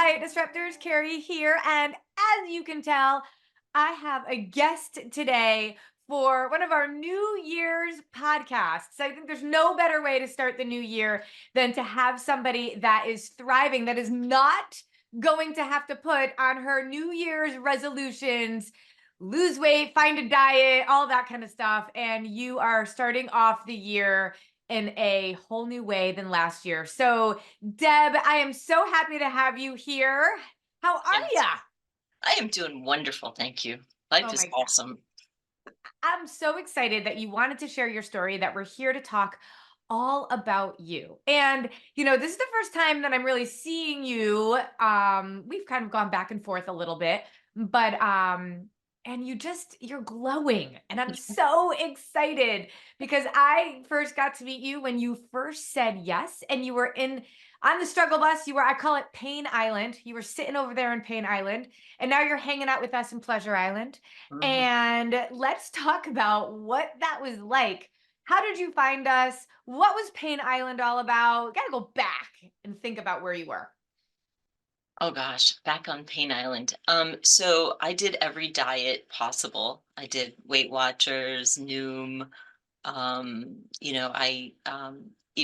right, Disruptors, Carrie here. And as you can tell, I have a guest today for one of our New Year's podcasts. I think there's no better way to start the new year than to have somebody that is thriving, that is not going to have to put on her New Year's resolutions, lose weight, find a diet, all that kind of stuff. And you are starting off the year in a whole new way than last year. So, Deb, I am so happy to have you here. How are Yes, ya? I am doing wonderful, thank you. Oh Life my is God. awesome. I'm so excited that you wanted to share your story, that we're here to talk all about you. And, this is the first time that I'm really seeing you. We've kind of gone back and forth a little bit, but and you're glowing. And I'm so excited because I first got to meet you when you first said yes and you were in on the struggle bus. I call it Pain Island. You were sitting over there in Pain Island, and now you're hanging out with us in Pleasure Island. Mhm. And let's talk about what that was like. How did you find us? What was Pain Island all about? Got to go back and think about where you were. Oh gosh, back on Pain Island. So I did every diet possible. I did Weight Watchers, Noom.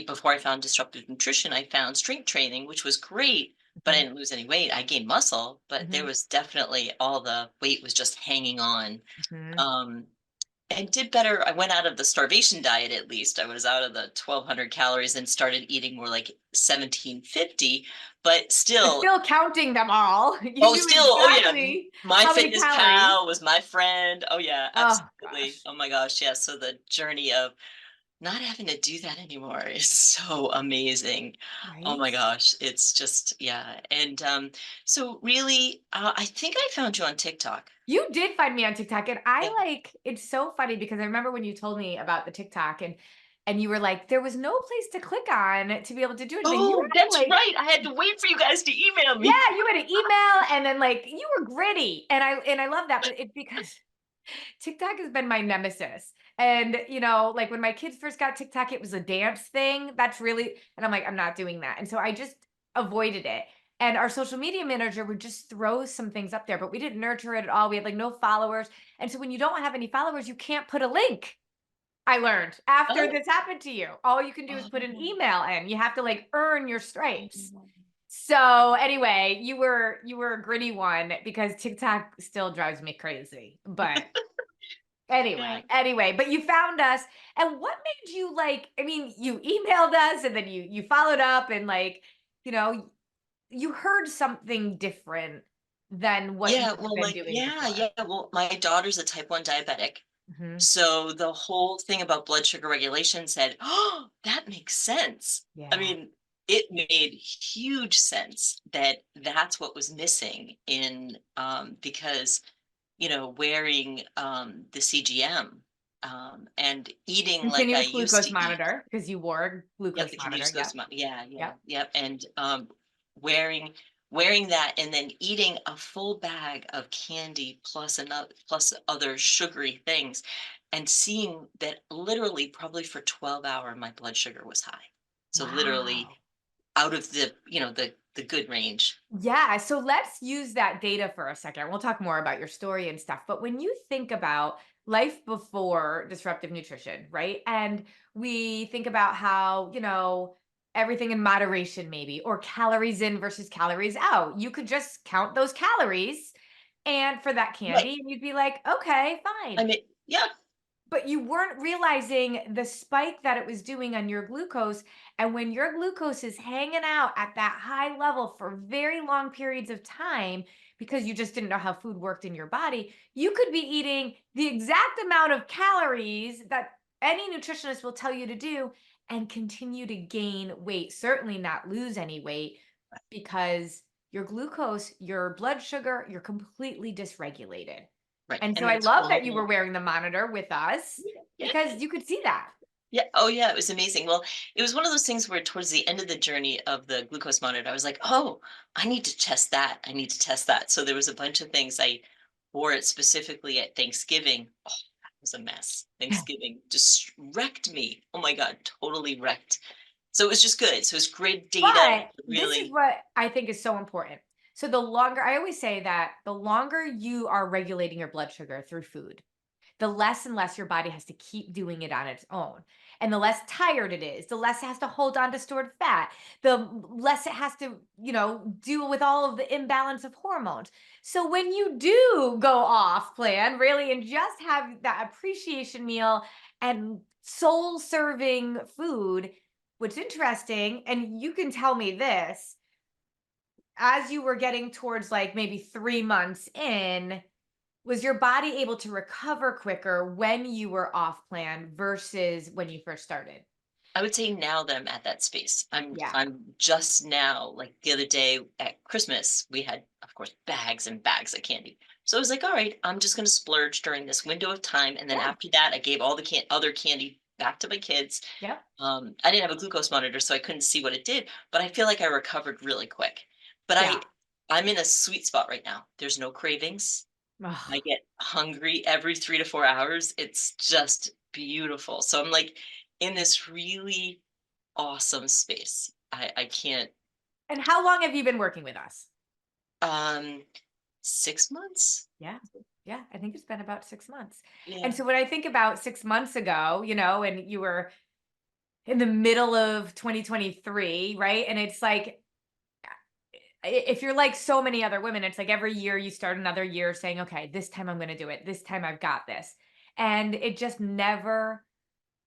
Before I found Disruptive Nutrition, I found strength training, which was great, but I Mhm, didn't lose any weight. I gained muscle, but there mhm, was definitely all the weight was just hanging on. mhm. Um, and did better. I went out of the starvation diet at least. I was out of the 1,200 calories and started eating more like 1,750, but But still, still counting them all. You oh, knew still, oh yeah, exactly my how many fitness calories. pal was my friend. Oh yeah, Oh, absolutely. gosh. Oh my gosh, yeah. So the journey of not having to do that anymore is so amazing. Oh my Right? gosh, it's just, yeah. And so really, I think I found you on TikTok. You did find me on TikTok, and Yeah. it's so funny because I remember when you told me about the TikTok, and you were like, there was no place to click on to be able to do anything. You Oh, had that's to like right. I had to wait for you guys to email Yeah, me. you had an email and then like you were gritty. And I love that, but it's because TikTok has been my nemesis. And like when my kids first got TikTok, it was a dance thing. That's really and I'm like, I'm not doing that. And so I just avoided it. And our social media manager would just throw some things up there, but we didn't nurture it at all. We had like no followers. And so when you don't have any followers, you can't put a link. I learned after Oh. this happened to you. All you can do is put an Oh. email in. You have to like earn your stripes. Oh. So anyway, you were a gritty one because TikTok still drives me crazy. But Yeah. anyway, but you found us. And what made you like, I mean, you emailed us and then you followed up and like, you know, you heard something different than what you Yeah, had well, been like, doing yeah, before. yeah. Well, my daughter's a type 1 diabetic. Mhm. So the whole thing about blood sugar regulation said, oh, that makes sense. I Yeah. mean, it made huge sense that that's what was missing in because wearing the CGM and eating like I Continuous used glucose to eat. monitor because you wore a Yep, glucose the monitor. continuous Yep. glucose yeah, yeah, Yep. yep, and, wearing wearing that and then eating a full bag of candy plus other sugary things, and seeing that literally probably for 12 hour my blood sugar was high. So literally Wow. out of the good range. Yeah, so let's use that data for a second. We'll talk more about your story and stuff. But when you think about life before disruptive nutrition, right? And we think about how, everything in moderation, maybe, or calories in versus calories out. You could just count those calories and for that Right. candy, and you'd be like, okay, I fine. mean, yeah. But you weren't realizing the spike that it was doing on your glucose. And when your glucose is hanging out at that high level for very long periods of time, because you just didn't know how food worked in your body, you could be eating the exact amount of calories that any nutritionist will tell you to do and continue to gain weight, certainly not lose any weight because your glucose, your blood sugar, you're completely dysregulated. Right, And so and I that's love why. that you were wearing the monitor with us Yeah, yeah. because you could see that. Yeah. Oh, yeah. It was amazing. Well, it was one of those things where towards the end of the journey of the glucose monitor, I was like, oh, I need to test that. I need to test that. So there was a bunch of things. I wore it specifically at Thanksgiving. Oh, that was a mess. Thanksgiving just wrecked me. Oh my God, totally wrecked. So it was just good. So it's great data. But this is Really. what I think is so important. So the longer, I always say that the longer you are regulating your blood sugar through food, the less and less your body has to keep doing it on its own. And the less tired it is, the less it has to hold on to stored fat, the less it has to, deal with all of the imbalance of hormones. So when you do go off plan, really, and just have that appreciation meal and soul serving food, what's interesting, and you can tell me this, as you were getting towards like maybe 3 months in, was your body able to recover quicker when you were off plan versus when you first started? I would say now that I'm at that space, Yeah. I'm just now, like the other day at Christmas, we had, of course, bags and bags of candy. So I was like, all right, I'm just gonna splurge during this window of time. And then Yeah. after that, I gave all the other candy back to my kids. Yep. I didn't have a glucose monitor, so I couldn't see what it did, but I feel like I recovered really quick. But Yeah. I'm in a sweet spot right now. There's no cravings. I Ugh. get hungry every 3 to 4 hours. It's just beautiful. So I'm like in this really awesome space. I can't. And how long have you been working with us? um 6 months? Yeah. Yeah. I think it's been about 6 months. Yeah. And so when I think about 6 months ago, and you were in the middle of 2023, right? And it's like, if you're like so many other women, it's like every year you start another year saying, okay, this time I'm going to do it. This time I've got this. And it just never,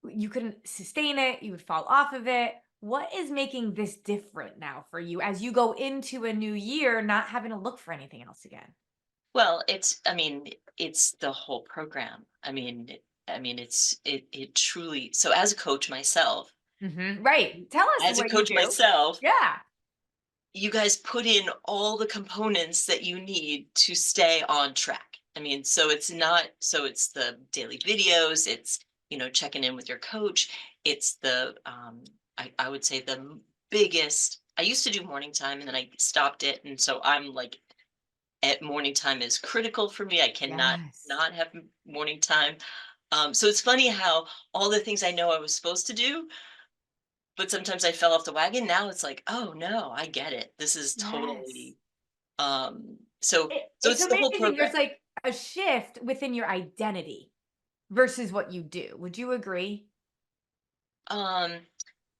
you couldn't sustain it. You would fall off of it. What is making this different now for you as you go into a new year, not having to look for anything else again? Well, it's the whole program. It truly, so as a coach myself, Right. Tell us as a what you coach do. myself, Yeah. you guys put in all the components that you need to stay on track. So it's not, so it's the daily videos, it's, checking in with your coach. It's I would say biggest, I used to do morning time and then I stopped it. And so I'm like, at morning time is critical for me. I cannot Yes. not have morning time. So it's funny how all the things I know I was supposed to do, but sometimes I fell off the wagon. Now it's like, oh no, I get it. This is Yes. totally so It's it's the whole amazing. program. There's like a shift within your identity versus what you do. Would you agree? Um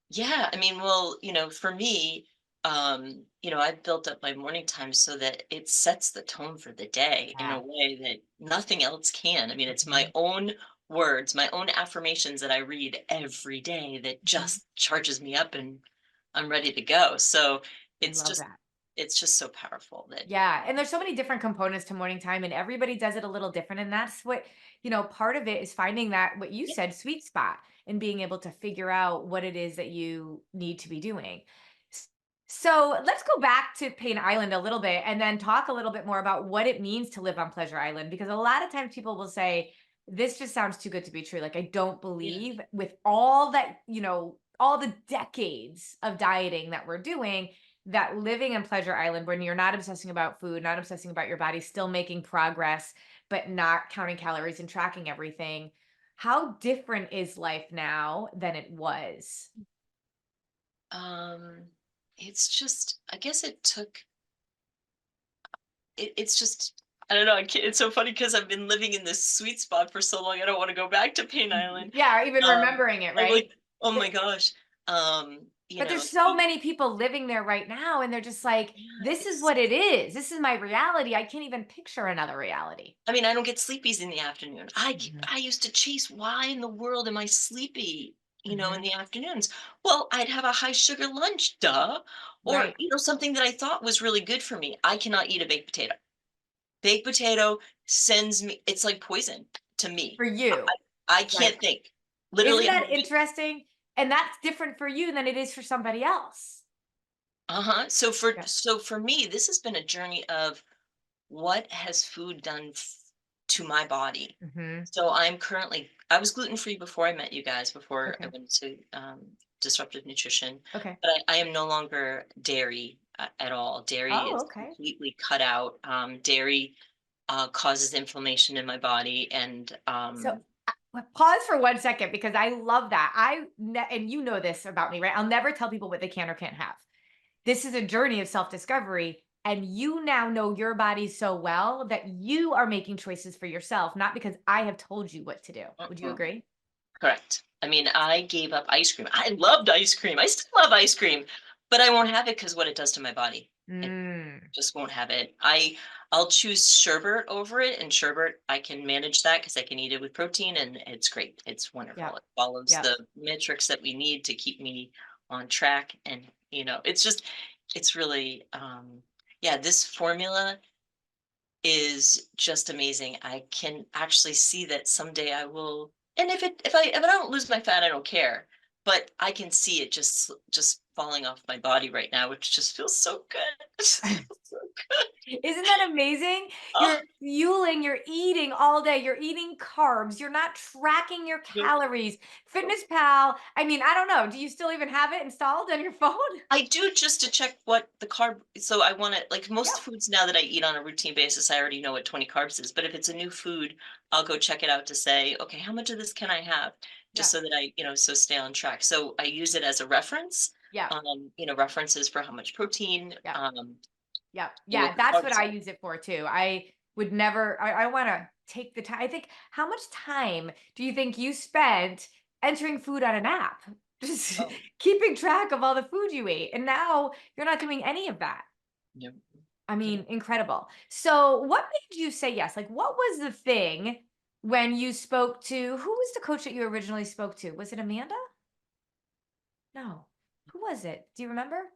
yeah, well, for me, I've built up my morning time so that it sets the tone for the day in a Yeah. way that nothing else can. It's my Mhm, own words, my own affirmations that I read every day that mhm. just charges me up and I'm ready to go. So I it's love just that. it's just so powerful that Yeah, and there's so many different components to morning time and everybody does it a little different and that's what, part of it is finding that what you yeah. said sweet spot and being able to figure out what it is that you need to be doing. S- So, let's go back to Pain Island a little bit and then talk a little bit more about what it means to live on Pleasure Island because a lot of times people will say this just sounds too good to be true. Like I don't Yeah. believe with all that, all the decades of dieting that we're doing that living in Pleasure Island when you're not obsessing about food, not obsessing about your body, still making progress, but not counting calories and tracking everything. How different is life now than it was? Um it's just, I guess it took it's just, I don't know, I can't, it's so funny because I've been living in this sweet spot for so long. I don't want to go back to Pain Mhm. Island. Yeah, even Um, remembering it, I'm like, right? oh my But gosh. but there's so many people living there right now, and they're just like, Yeah, this is it's, what it is. This is my reality. I can't even picture another reality. I don't get sleepies in the afternoon. Mhm, I used to chase, why in the world am I sleepy, in mhm. the afternoons? Well, I'd have a high sugar lunch, duh. Or, Right. something that I thought was really good for me. I cannot eat a baked potato. Baked potato sends me, it's like poison to me. For you. I Right. can't think. Isn't Literally, that interesting? And that's different for you than it is for somebody else. uh-huh. Yeah. So for me, this has been a journey of what has food done to my body. Mhm. So I was gluten free before I met you guys, before I Okay. went to Disruptive Nutrition, Okay. but I am no longer dairy at all. Dairy Oh, is okay. completely cut out. Dairy causes inflammation in my body, and So, pause for 1 second because I love that. And you know this about me, right? I'll never tell people what they can or can't have. This is a journey of self-discovery. And you now know your body so well that you are making choices for yourself, not because I have told you what to do. Would you Mhm. agree? Correct. I mean, I gave up ice cream. I loved ice cream. I still love ice cream, but I won't have it because what it does to my body. I Mm, just won't have it. I'll choose sherbet over it, and sherbet I can manage that because I can eat it with protein, and it's great. It's wonderful. yep, It follows yep. the metrics that we need to keep me on track, and it's just it's really yeah, this formula is just amazing. I can actually see that someday I will, and if I don't lose my fat, I don't care. But I can see it just falling off my body right now, which just feels so good. It just feels so good. Isn't that amazing? Oh, You're fueling, you're eating all day, you're eating carbs, you're not tracking your nope, calories. nope. Fitness Pal, I mean, I don't know. Do you still even have it installed on your phone? I do just to check what the carb. So I want to, like most Yep, foods now that I eat on a routine basis, I already know what 20 carbs is. But if it's a new food, I'll go check it out to say, okay, how much of this can I have? Just yep, so that so stay on track. So I use it as a reference. yep, References for how much protein, yep. Yep. what Yeah, the that's what carbs I are. use it for too. I would never, I want to take the time. I think, how much time do you think you spent entering food on an app? Just Oh, keeping track of all the food you ate. And now you're not doing any of that. yeah, I yeah. mean, incredible. So, what made you say yes? Like, what was the thing when you spoke to, who was the coach that you originally spoke to? Was it Amanda? No. Who was it? Do you remember?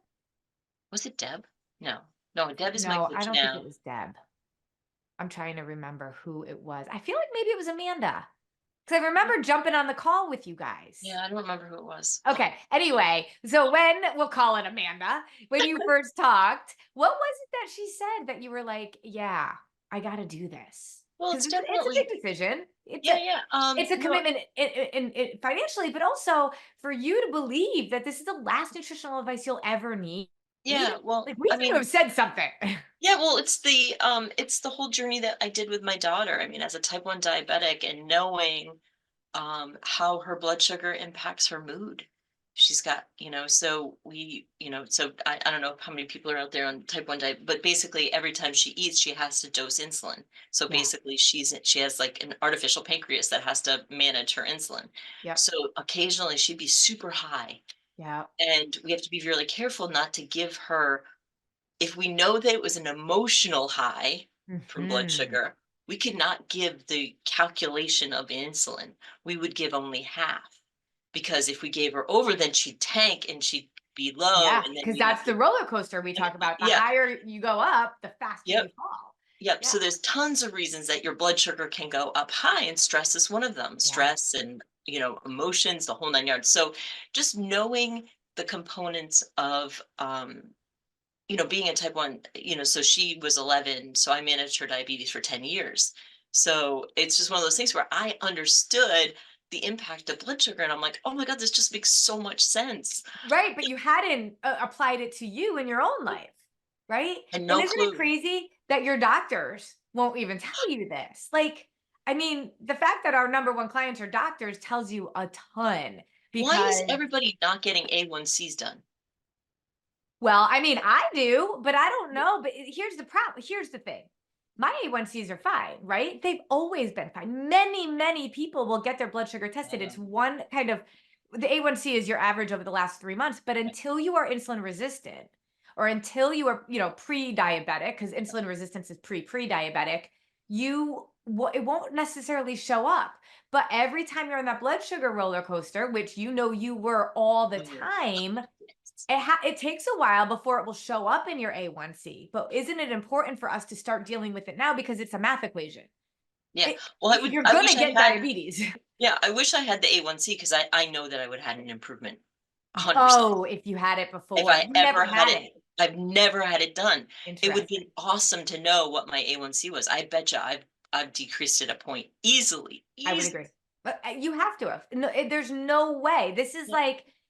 Was it Deb? No, no, Deb is my No, I coach don't think it now. was Deb. I'm trying to remember who it was. I feel like maybe it was Amanda, because I remember jumping on the call with you guys. Yeah, I don't remember who it was. Okay. Anyway, so when we'll call it Amanda, when you first talked, what was it that she said that you were like, "Yeah, I got to do this," Well, because it's it's a definitely big decision. yeah, yeah. It's a No, commitment financially, but also for you to believe that this is the last nutritional advice you'll ever need. yeah. Well, Like, we I had to mean, have said something. yeah, well, it's the whole journey that I did with my daughter. I mean, as a type 1 diabetic and knowing how her blood sugar impacts her mood. She's got, so I don't know how many people are out there on type 1 diet, but basically every time she eats, she has to dose insulin. So Yeah. basically she has like an artificial pancreas that has to manage her insulin. Yep. So occasionally she'd be super high. Yeah. And we have to be really careful not to give her, if we know that it was an emotional high from blood Hmm. sugar, we could not give the calculation of insulin. We would give only half, because if we gave her over, then she'd tank and she'd be low, Yeah, and then because we'd have that's to. the roller coaster we talk about. The Yeah, higher you go up, the faster yep, you fall. yep. Yeah, So there's tons of reasons that your blood sugar can go up high, and stress is one of them. yeah, Stress and emotions, the whole nine yards. So just knowing the components of being a type 1, so she was 11, so I managed her diabetes for 10 years. So it's just one of those things where I understood the impact of blood sugar, and I'm like, oh my God, this just makes so much sense. right, but you hadn't, applied it to you in your own life, right? And And no isn't it clue. crazy that your doctors won't even tell you this? Like, I mean, the fact that our number one clients are doctors tells you a ton Why is because, everybody not getting A1Cs done? well, I mean, I do, but I don't know. But here's the problem. Here's the thing. My A1Cs are fine, right? They've always been fine. Many, many people will get their blood sugar tested. It's Um, one kind of, the A1C is your average over the last 3 months. But until you are insulin resistant, or until you are, pre-diabetic, because insulin resistance is pre-diabetic, it won't necessarily show up. But every time you're on that blood sugar roller coaster, which you were all the mm, time, yes. it takes a while before it will show up in your A1C, but isn't it important for us to start dealing with it now because it's a math equation? Yeah. It Well, You're I gonna wish I get had, diabetes. yeah, I wish I had the A1C, because I know that I would have had an improvement 100%. Oh, if you had it If before. I You never ever had had it, it. I've never had it done. It would Interesting. be awesome to know what my A1C was. I bet you I've decreased it a point easily, I would easily. agree. But you have to have. No, there's no way. Yeah,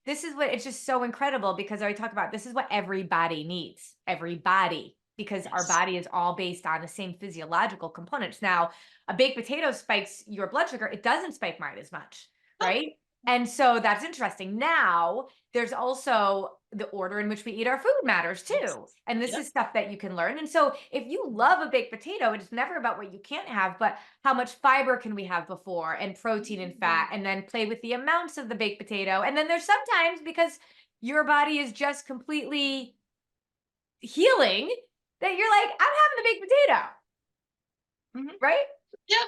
This is what, it's just so incredible because I talk about, this is what everybody needs. Everybody, because our yes. body is all based on the same physiological components. Now, a baked potato spikes your blood sugar. It doesn't spike mine as much, Oh, right? And so that's interesting. Now, there's also the order in which we eat our food matters Yes. too. And this Yep. is stuff that you can learn. And so if you love a baked potato, it's never about what you can't have, but how much fiber can we have before, and protein and fat, and then play with the amounts of the baked potato. And then there's sometimes, because your body is just completely healing, that you're like, I'm having the baked potato, Mhm. right? Yeah.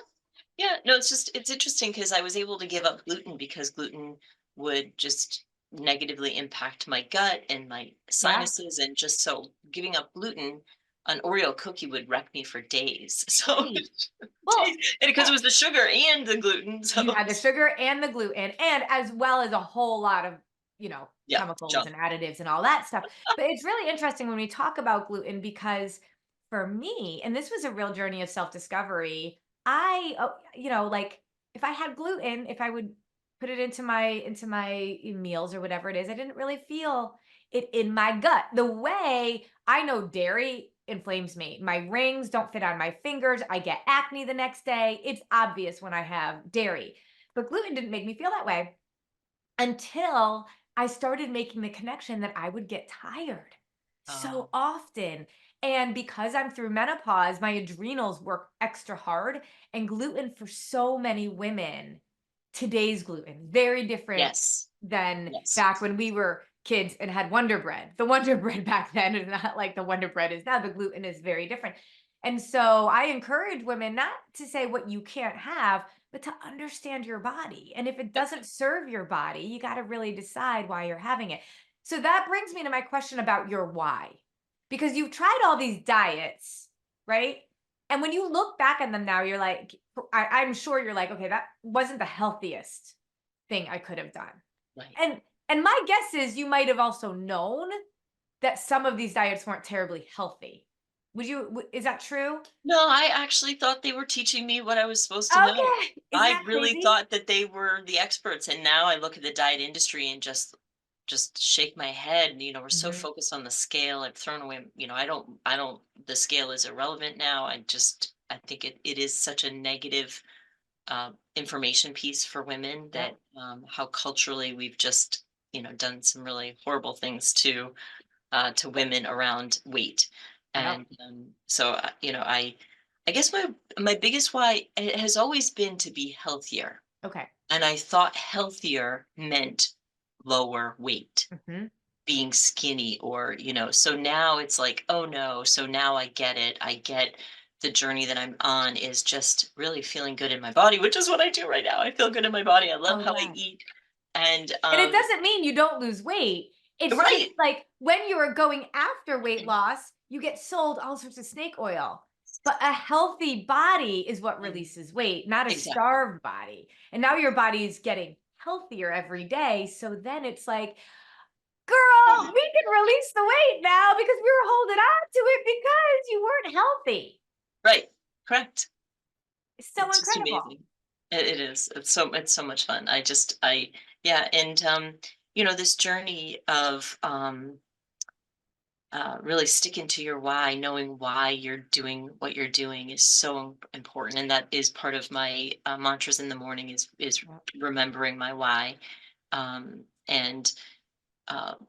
Yeah, no, it's interesting because I was able to give up gluten because gluten would just negatively impact my gut and my Yeah. sinuses, and just so giving up gluten, an Oreo cookie would wreck me for days. So Right. Well, days, and because it was the sugar and the gluten, you so had the sugar and the gluten, and as well as a whole lot of, yeah, chemicals junk. and additives and all that stuff. But it's really interesting when we talk about gluten, because for me, and this was a real journey of self-discovery, like, if I had gluten, if I would put it into my meals or whatever it is, I didn't really feel it in my gut. The way I know dairy inflames me. My rings don't fit on my fingers. I get acne the next day. It's obvious when I have dairy. But gluten didn't make me feel that way until I started making the connection that I would get tired so Oh, often. And because I'm through menopause, my adrenals work extra hard. And gluten, for so many women, today's gluten, very different yes, than yes, back when we were kids and had Wonder Bread. The Wonder Bread back then is not like the Wonder Bread is now. The gluten is very different. And so I encourage women not to say what you can't have, but to understand your body. And if it yep, doesn't serve your body, you got to really decide why you're having it. So that brings me to my question about your why. Because you've tried all these diets, right? And when you look back on them now, you're like, I'm sure you're like, okay, that wasn't the healthiest thing I could have done. right. And my guess is you might have also known that some of these diets weren't terribly healthy. Is that true? No, I actually thought they were teaching me what I was supposed to know. Okay. Isn't I that really crazy? thought that they were the experts, and now I look at the diet industry and just shake my head. We're so Mhm. focused on the scale. I've thrown away, I don't the scale is irrelevant now. I think it is such a negative information piece for women, Yep. that how culturally we've just, done some really horrible things to women around weight. Yep. And so, I guess my biggest why it has always been to be healthier, Okay. and I thought healthier meant lower weight, Mhm. being skinny, or so now it's like, oh no, so now I get it. I get the journey that I'm on is just really feeling good in my body, which is what I do right now. I feel good in my body. I love So how I glad. eat. And And it doesn't mean you don't lose weight. It's just right. like when you are going after weight loss, you get sold all sorts of snake oil. But a healthy body is what Mhm. releases weight, not a Exactly. starved body. And now your body is getting healthier every day. So then it's like, girl, we can release the weight now because we were holding on to it because you weren't healthy. Right. Correct. It's so It's just incredible. amazing. It is. It's so much fun. Yeah, and this journey of really sticking to your why, knowing why you're doing what you're doing is so important, and that is part of my mantras in the morning is Yeah. remembering my why. And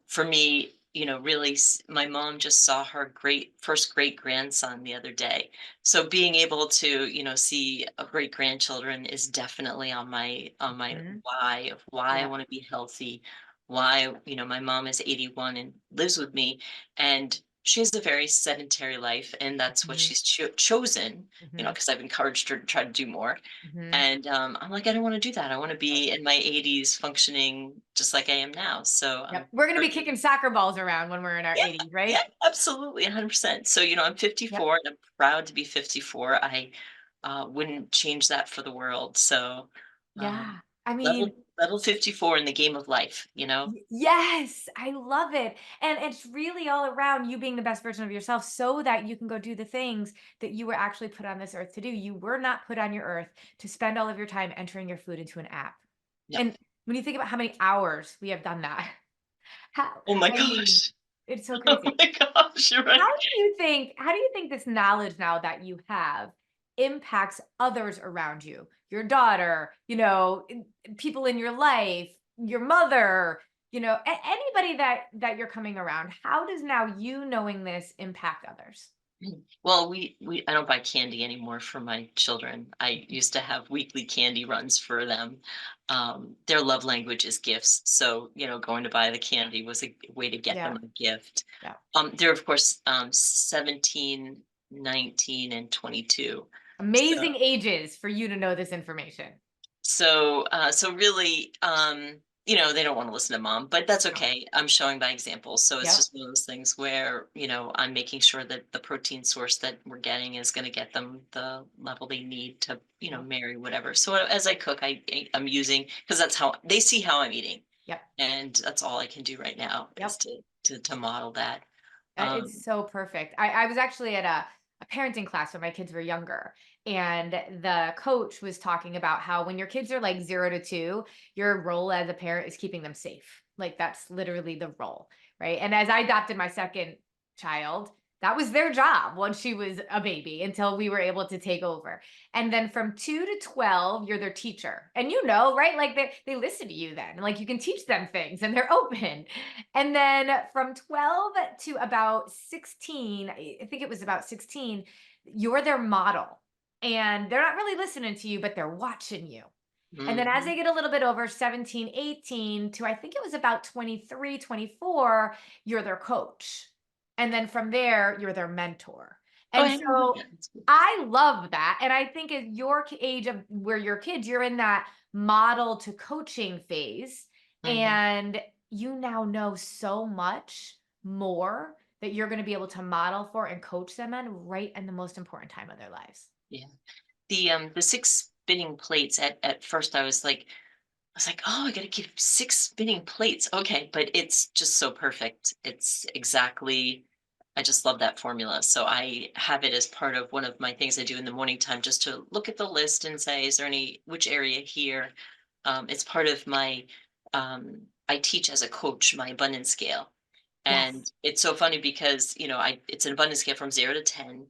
for me, really, my mom just saw her first great grandson the other day. So being able to, see a great grandchildren is definitely on my Mhm. why of why I Yeah. want to be healthy. Why, my mom is 81 and lives with me, and she has a very sedentary life, and that's what Mhm. she's chosen. Mhm. Because I've encouraged her to try to do more. Mhm. And, I'm like, "I don't wanna do that. I wanna be in my 80s functioning just like I am now." So, Yep. I'm We're gonna be very kicking soccer balls around when we're in our yeah, 80s, yeah, right? absolutely, 100%. So, I'm Yep. 54, and I'm proud to be 54. I, wouldn't change that for the world. So, Yeah. I mean, level 54 in the game of life, you know? yes, I love it. And it's really all around you being the best version of yourself so that you can go do the things that you were actually put on this earth to do. You were not put on your earth to spend all of your time entering your food into an app. Yep. And when you think about how many hours we have done that, how, Oh my I mean, gosh. it's so Oh crazy. my gosh, you're right. How do you think this knowledge now that you have impacts others around you? Your daughter, people in your life, your mother, anybody that you're coming around, how does now you knowing this impact others? Well, we I don't buy candy anymore for my children. I used to have weekly candy runs for them. Their love language is gifts, so going to buy the candy was a way to get Yeah, them a gift. yeah. They're of course 17, 19, and 22. So Amazing ages for you to know this information. so really, they don't want to listen to mom, but that's No. okay. I'm showing by example. So it's Yep. just one of those things where, I'm making sure that the protein source that we're getting is going to get them the level they need to, Yep. marry whatever. So as I cook, I'm using, because that's how they see how I'm eating. Yep. And that's all I can do right now is Yep. to model that. It's Um, so perfect. I was actually at a parenting class when my kids were younger, and the coach was talking about how when your kids are like 0 to 2, your role as a parent is keeping them safe. Like that's literally the role, right? And as I adopted my second child, that was their job once she was a baby until we were able to take over. And then from 2 to 12, you're their teacher. And right? Like they listen to you then. Like you can teach them things and they're open. And then from 12 to about 16, I think it was about 16, you're their model. And they're not really listening to you, but they're watching you. And then as mhm. they get a little bit over 17, 18 to I think it was about 23, 24, you're their coach. And then from there, you're their mentor. Oh, And I haven't heard so that. That's good. I love that. And I think at your age of where your kids, you're in that model to coaching phase. Mhm. And you now know so much more that you're going to be able to model for and coach them in right in the most important time of their lives. Yeah. The six spinning plates at first I was like, "Oh, I gotta keep 6 spinning plates." Okay, but it's just so perfect. It's exactly I just love that formula. So I have it as part of one of my things I do in the morning time just to look at the list and say, "Is there which area here?" It's part of I teach as a coach my abundance scale. And Yes. it's so funny because, it's an abundance scale from 0 to 10.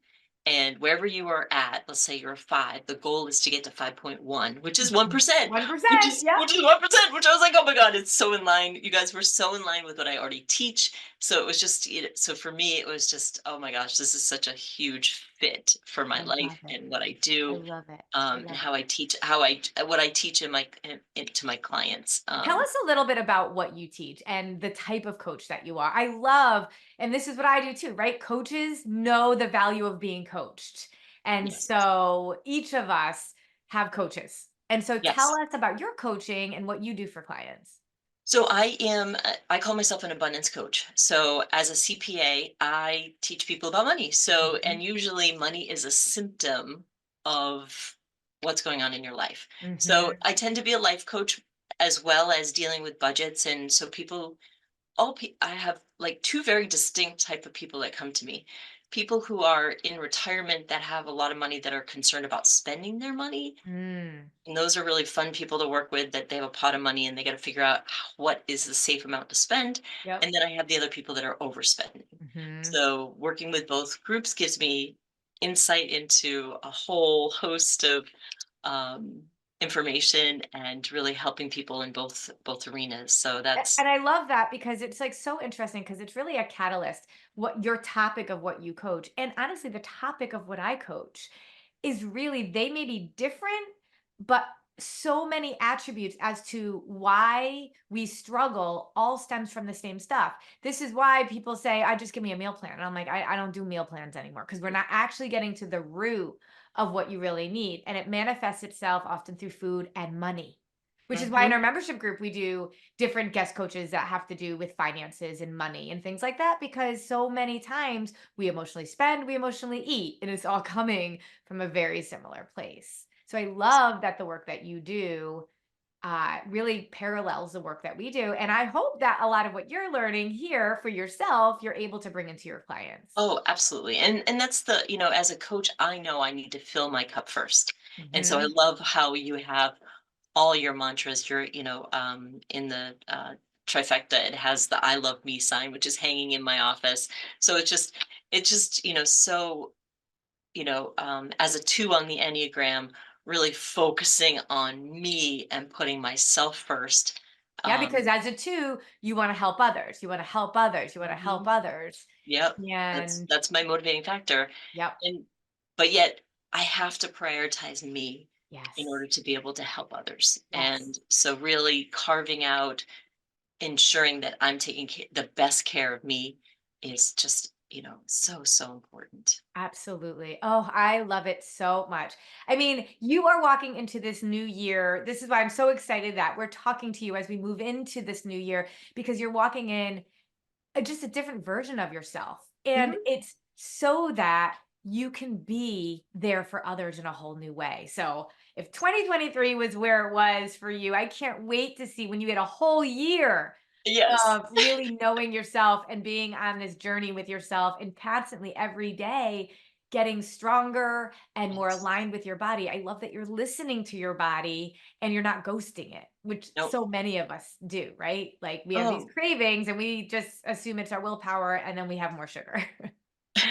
And wherever you are at, let's say you're a 5, the goal is to get to 5.1, which is 1%, which 1%. is Yep. which is 1%, which I was like, "Oh my god, it's so in line." You guys were so in line with what I already teach. So it was just, so for me, it was just, oh my gosh, this is such a huge fit for my I life love it. and what I I do, love it. I and love it. how I teach, what I teach to my clients. Tell us a little bit about what you teach and the type of coach that you are. I love, and this is what I do too, right? Coaches know the value of being coached. And Yes. so each of us have coaches. And so tell Yes. us about your coaching and what you do for clients. So I call myself an abundance coach. So as a CPA, I teach people about money. So, Mhm. and usually money is a symptom of what's going on in your life. So Mhm. I tend to be a life coach as well as dealing with budgets. And so I have like two very distinct type of people that come to me. People who are in retirement that have a lot of money that are concerned about spending their money, Mm. and those are really fun people to work with, that they have a pot of money and they got to figure out what is the safe amount to spend. Yep. And then I have the other people that are overspending. Mhm. So working with both groups gives me insight into a whole host of um, information and really helping people in both arenas. So that's And I love that because it's like so interesting because it's really a catalyst. What your topic of what you coach, and honestly, the topic of what I coach is really they may be different, but so many attributes as to why we struggle all stems from the same stuff. This is why people say, I just give me a meal plan. And I'm like, I don't do meal plans anymore because we're not actually getting to the root of what you really need. And it manifests itself often through food and money. Which is why in Mhm. our membership group, we do different guest coaches that have to do with finances and money and things like that, because so many times we emotionally spend, we emotionally eat, and it's all coming from a very similar place. So I love that the work that you do really parallels the work that we do. And I hope that a lot of what you're learning here for yourself, you're able to bring into your clients. Oh, absolutely. And that's as a coach, I know I need to fill my cup first. And so I Hmm. love how you have all your mantras. You're, in the trifecta, it has the I love me sign, which is hanging in my office. So it's just, so, as a 2 on the Enneagram, really focusing on me and putting myself first. Yeah, because as a two, you want to help others. You want to help others. You want to help Mhm. others. Yep, And that's my motivating factor, yep. and but yet I have to prioritize me in Yes. order to be able to help others, Yes. and so really carving out, ensuring that I'm taking the best care of me is just, so, so important. Absolutely. Oh, I love it so much. I mean, you are walking into this new year. This is why I'm so excited that we're talking to you as we move into this new year, because you're walking in just a different version of yourself. And Mhm. it's so that you can be there for others in a whole new way. So, if 2023 was where it was for you, I can't wait to see when you get a whole year Yes. of really knowing yourself and being on this journey with yourself and constantly every day getting stronger and more Yes. aligned with your body. I love that you're listening to your body and you're not ghosting it, which No. so many of us do, right? Like we have these Oh. cravings and we just assume it's our willpower and then we have more sugar.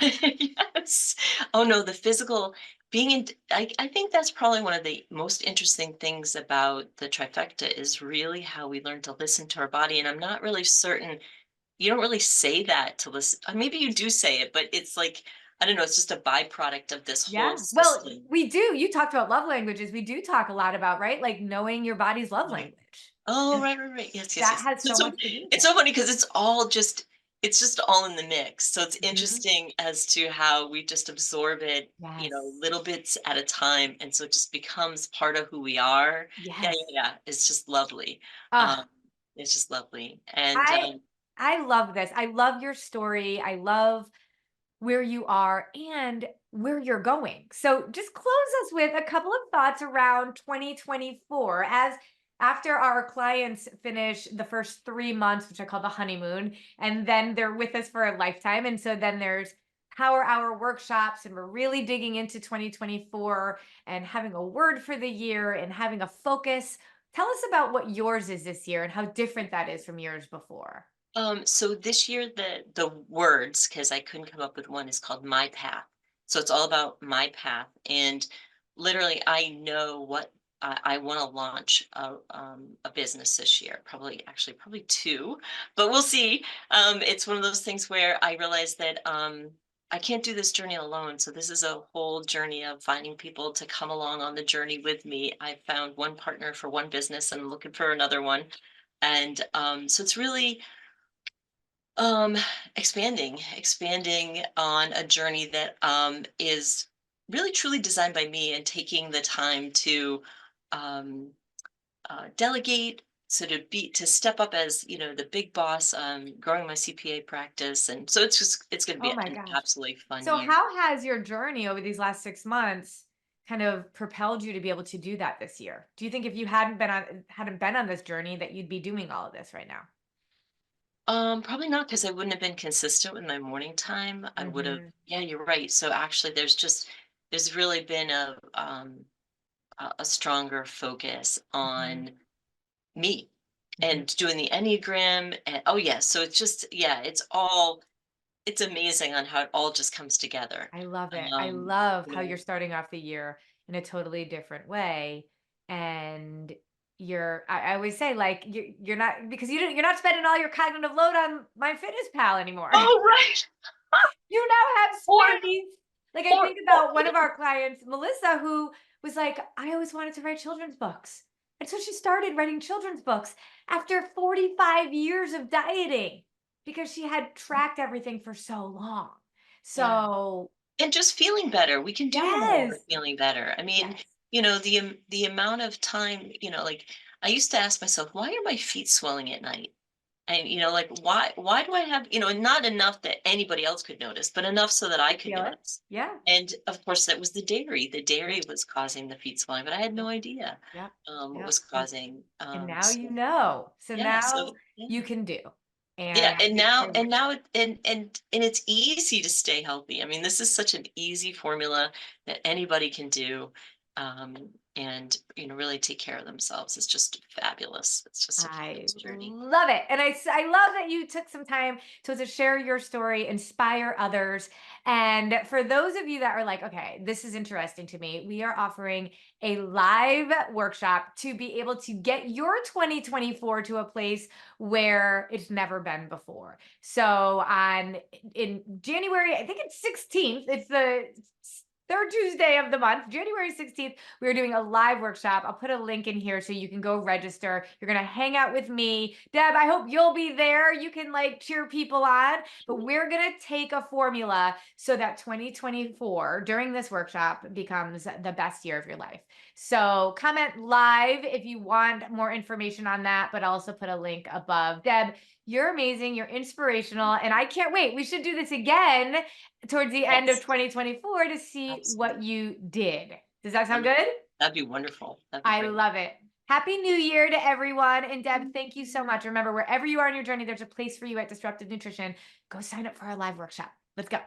Yes. Oh, no, the physical being in I think that's probably one of the most interesting things about the trifecta is really how we learn to listen to our body, and I'm not really certain you don't really say that to listen maybe you do say it, but it's like, I don't know, it's just a byproduct of this whole Yeah. Well, system. we do. You talked about love languages. We do talk a lot about, right? Like knowing your body's love Right. language. Oh, And right, right, right. Yes, yes, that yes. has so much to do with It's it. so funny because it's just all in the mix. So it's Mhm. interesting as to how we just absorb it, Yes. little bits at a time, and so it just becomes part of who we are. Yeah, Yes. yeah, yeah. It's just lovely. Ah, Um, it's just lovely. And I I love this. I love your story. I love where you are and where you're going. So just close us with a couple of thoughts around 2024 as after our clients finish the first 3 months, which I call the honeymoon, and then they're with us for a lifetime. And so then there's power hour workshops, and we're really digging into 2024 and having a word for the year and having a focus. Tell us about what yours is this year and how different that is from yours before. so this year the words, because I couldn't come up with one, is called My Path. So it's all about my path, and literally, I know what I want to launch a business this year. Probably two, but we'll see. It's one of those things where I realize that I can't do this journey alone. So this is a whole journey of finding people to come along on the journey with me. I found one partner for one business and looking for another one, and so it's really um, expanding on a journey that is really truly designed by me and taking the time to um, delegate, so to step up as the big boss, growing my CPA practice, and so it's going to be Oh my an gosh. absolutely fun So year. how has your journey over these last 6 months kind of propelled you to be able to do that this year? Do you think if you hadn't been on this journey that you'd be doing all of this right now? Probably not because I wouldn't have been consistent with my morning time. I would have. Mhm. Yeah, you're right. So actually, there's really been a stronger focus Mhm. on me Mhm. and doing the Enneagram. And oh yeah, so it's just, yeah, it's amazing on how it all just comes together. I love it. I Um, love you how know, you're starting off the year in a totally different way. And I always say like you're not because you're not spending all your cognitive load on my fitness pal anymore. oh right. You now have or space. Like, I or think about one of our clients, Melissa, who was like, I always wanted to write children's books. And so she started writing children's books after 45 years of dieting because she had tracked everything for so long. yeah. So, And just feeling better. We can do more yes, with feeling better. I mean, yes, the amount of time, like I used to ask myself, why are my feet swelling at night? And like why do I have, not enough that anybody else could notice, but enough so that I could feel it. notice. Yeah, And of course that was the dairy. The yeah, dairy was causing the feet swelling, but I had yeah, no idea yeah, what yeah. was causing. And now you So know. So yeah, so now yeah. you can do. Yeah, And and I now love and now it, and it's easy to stay healthy. I mean, this is such an easy formula that anybody can do. and really take care of themselves. It's just fabulous. It's just a I fabulous journey. love it. And I love that you took some time to share your story, inspire others. And for those of you that are like, okay, this is interesting to me, we are offering a live workshop to be able to get your 2024 to a place where it's never been before. So in January, I think it's 16th, it's the third Tuesday of the month, January 16th, we're doing a live workshop. I'll put a link in here so you can go register. You're going to hang out with me. Deb, I hope you'll be there. You can like cheer people on, but we're going to take a formula so that 2024 during this workshop becomes the best year of your life. So comment live if you want more information on that, but I'll also put a link above. Deb, you're amazing. You're inspirational. And I can't wait. We should do this again towards the end of Yes, 2024 to see what absolutely. you did. Does that sound Wonderful. good? That'd be wonderful. That'd be I great. love it. Happy New Year to everyone. And Deb, thank you so much. Remember, wherever you are in your journey, there's a place for you at Disruptive Nutrition. Go sign up for our live workshop. Let's go.